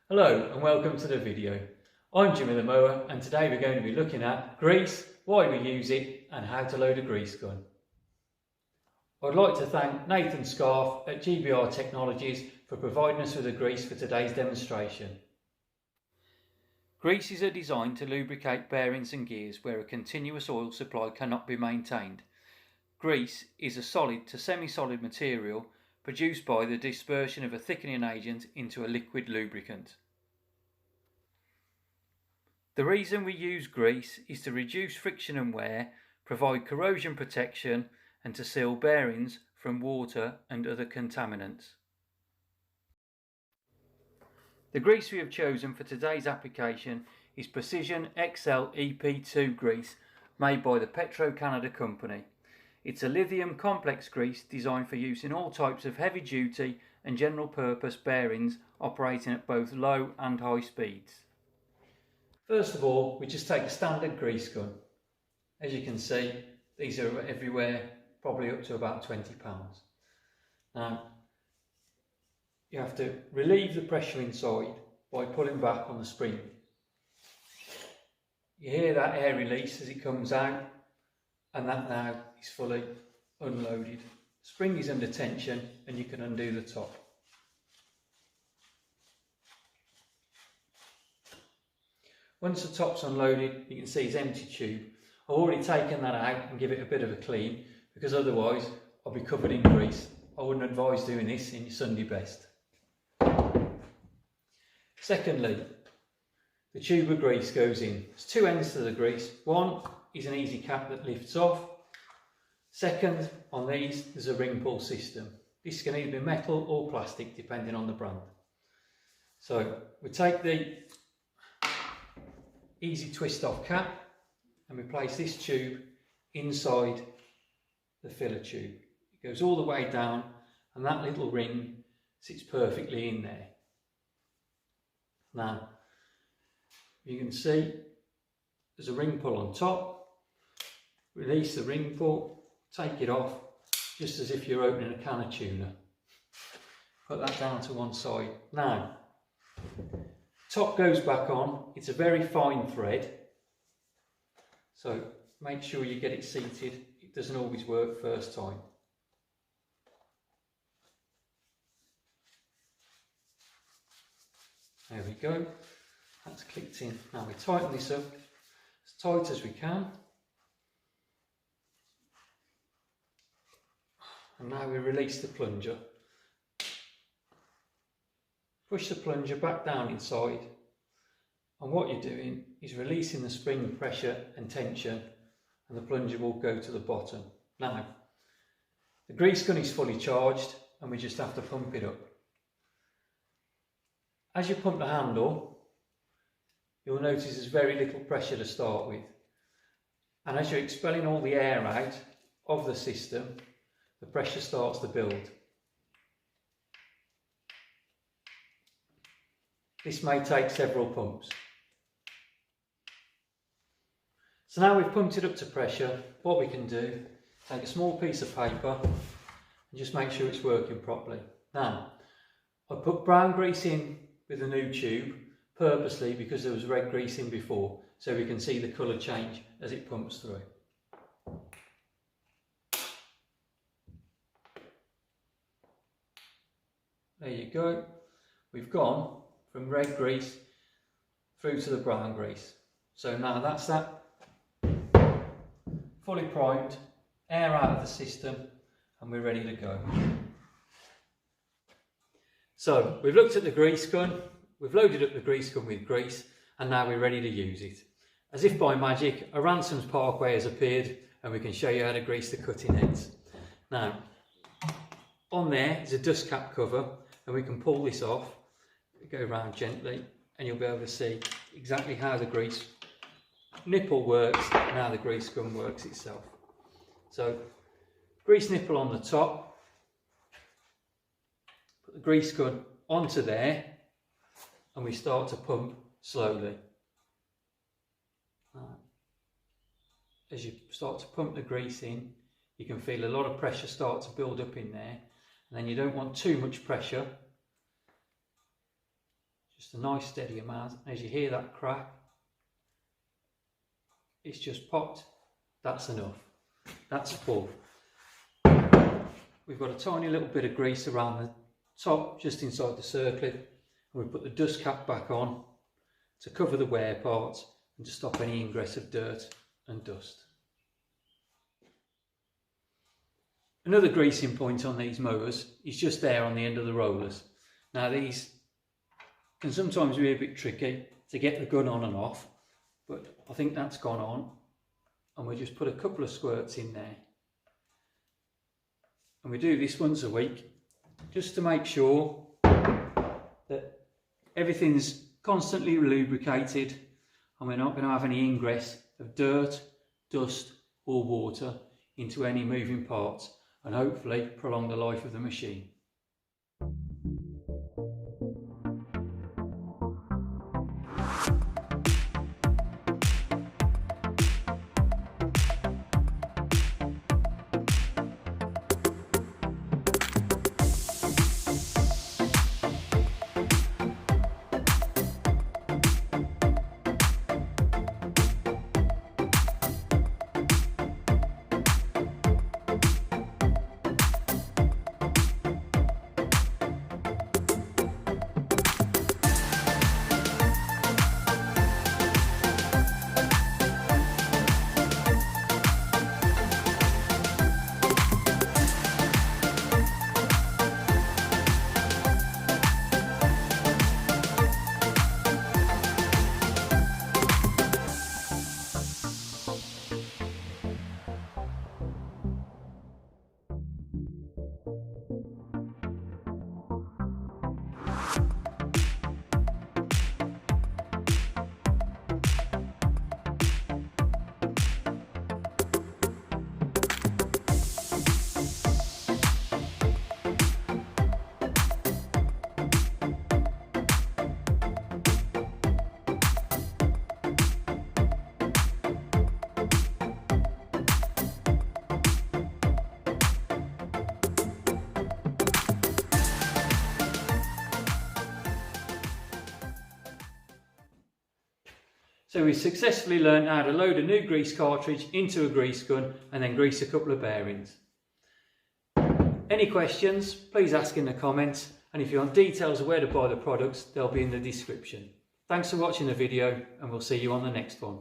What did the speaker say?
Hello and welcome to the video. I'm Jimmy the Mower and today we're going to be looking at grease, why we use it and how to load a grease gun. I'd like to thank Nathan Scarf at GBR Technologies for providing us with the grease for today's demonstration. Greases are designed to lubricate bearings and gears where a continuous oil supply cannot be maintained. Grease is a solid to semi-solid material produced by the dispersion of a thickening agent into a liquid lubricant. The reason we use grease is to reduce friction and wear, provide corrosion protection and to seal bearings from water and other contaminants. The grease we have chosen for today's application is Precision XL EP2 grease made by the Petro Canada Company. It's a lithium complex grease designed for use in all types of heavy duty and general purpose bearings operating at both low and high speeds. First of all, we just take a standard grease gun. As you can see, these are everywhere, probably up to about £20. Now, you have to relieve the pressure inside by pulling back on the spring. You hear that air release as it comes out, and that now is fully unloaded. The spring is under tension and you can undo the top. Once the top's unloaded, you can see it's empty tube. I've already taken that out and give it a bit of a clean because otherwise I'll be covered in grease. I wouldn't advise doing this in your Sunday best. Secondly, the tube of grease goes in. There's two ends to the grease. One is an easy cap that lifts off. Second, on these there's a ring pull system. This can either be metal or plastic depending on the brand. So we take the easy twist off cap and we place this tube inside the filler tube. It goes all the way down and that little ring sits perfectly in there. Now you can see there's a ring pull on top. Release the ring pull, take it off just as if you're opening a can of tuna. Put that down to one side. Now top goes back on. It's a very fine thread, so make sure you get it seated. It doesn't always work first time. There we go, that's clicked in. Now we tighten this up as tight as we can. And now we release the plunger. Push the plunger back down inside, and what you're doing is releasing the spring pressure and tension, and the plunger will go to the bottom. Now, the grease gun is fully charged and we just have to pump it up. As you pump the handle, you'll notice there's very little pressure to start with, and as you're expelling all the air out of the system, the pressure starts to build. This may take several pumps. So now we've pumped it up to pressure, what we can do, take a small piece of paper and just make sure it's working properly. Now, I put brown grease in with the new tube purposely because there was red grease in before, so we can see the colour change as it pumps through. There you go. We've gone from red grease through to the brown grease. So now that's that fully primed, air out of the system, and we're ready to go. So we've looked at the grease gun, we've loaded up the grease gun with grease, and now we're ready to use it. As if by magic, a Ransom's Parkway has appeared and we can show you how to grease the cutting heads. Now, on there is a dust cap cover, and we can pull this off, go around gently, and you'll be able to see exactly how the grease nipple works and how the grease gun works itself. So, grease nipple on the top, put the grease gun onto there, and we start to pump slowly. As you start to pump the grease in, you can feel a lot of pressure start to build up in there, and then you don't want too much pressure. just a nice steady amount. As you hear that crack, it's just popped. That's enough. That's full. We've got a tiny little bit of grease around the top, just inside the circlip, and we put the dust cap back on to cover the wear parts and to stop any ingress of dirt and dust. Another greasing point on these mowers is just there on the end of the rollers. Now these can sometimes be a bit tricky to get the gun on and off, but I think that's gone on, and we just put a couple of squirts in there. And we do this once a week just to make sure that everything's constantly lubricated and we're not going to have any ingress of dirt, dust or water into any moving parts, and hopefully prolong the life of the machine. So we successfully learned how to load a new grease cartridge into a grease gun and then grease a couple of bearings. Any questions, please ask in the comments, and if you want details of where to buy the products, they'll be in the description. Thanks for watching the video, and we'll see you on the next one.